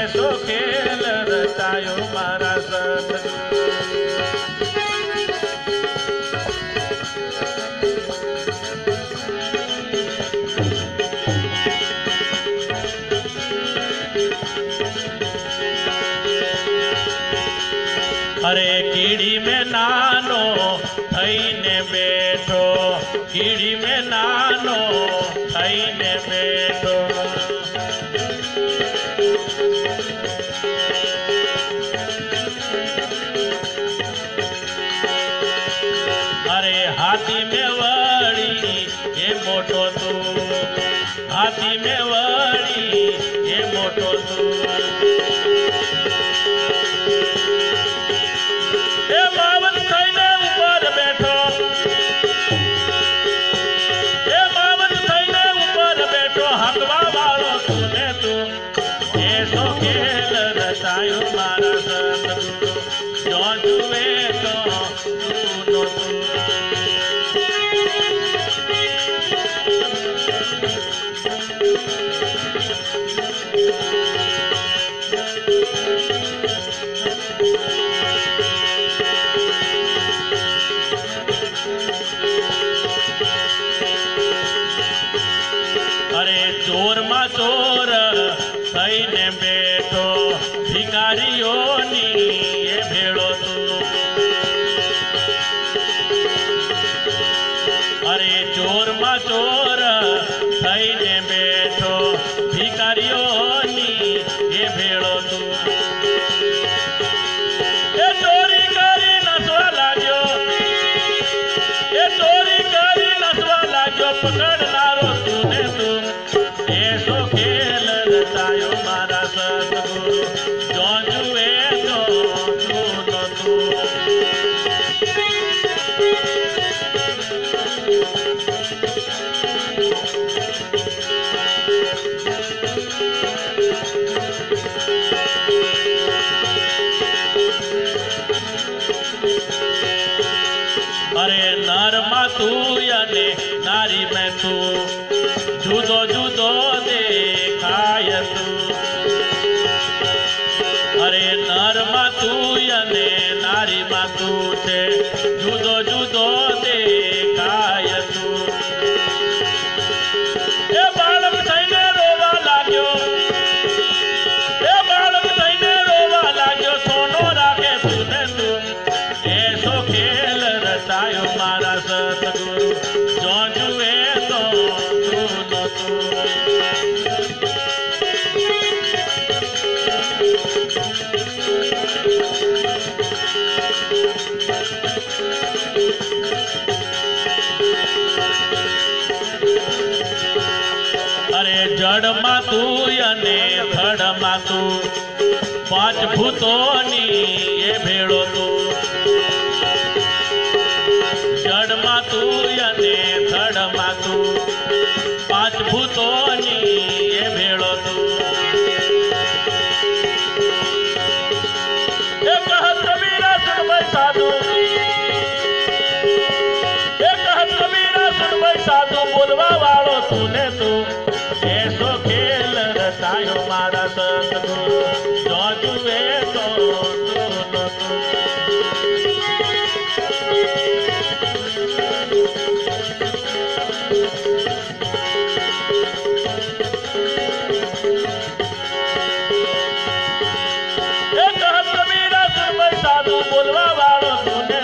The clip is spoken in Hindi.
ऐसो खेल रचायो मारा सतगुरु। अरे कीड़ी में नानो थईने बैठो, कीड़ी में नानो थईने बैठो। अरे हाथी में वड़ी ये मोटो तू, हाथी में वड़ी ये मोटो तू। मारा सतगुरु जो जुए तो तू अरे चोर मा चोर थईने बैठो, भिखारीओनी ये भेड़ो तू। अरे चोर मा चोर थईने बैठो, भिखारीओनी ये भेड़ो तू। ये चोरी करी नसवा लाग्यो, ये चोरी करी नसवा लाग्यो, पकड़नारो तूने तू। ऐसो खेल रचायो मारा सतगुरु जो जुए तो तू। अरे नर मा तू यने नारी में तू, जुदो जुदो देखाय तू। अरे नर मा तू यने नारी मा तू छे, जुदो जुदो देखाय तू। ए बालक थईने रोवा लाग्यो, ए बालक थईने रोवा लाग्यो, सोनो राखे तूने तू। ऐसो खेल रचायो मारा सतगुरु जो जुए तो तू। अरे जड़ मा तू यने धड़ मा तू, पांच भूतोनी ये भेड़ो तू। जड़ मा तू यने धड़ मा तू, पांच भूतोनी ये भेड़ो तू। ये कहत कबीरा सुन भाई साधु, ये कहत कबीरा सुन भाई साधु, बोलवा वालो तूने तू। ऐसो खेल रचायो मारा सतगुरु जो जुए तो तू। ये कहत कबीरा सुन भाई साधु, बोलवा वालो तूने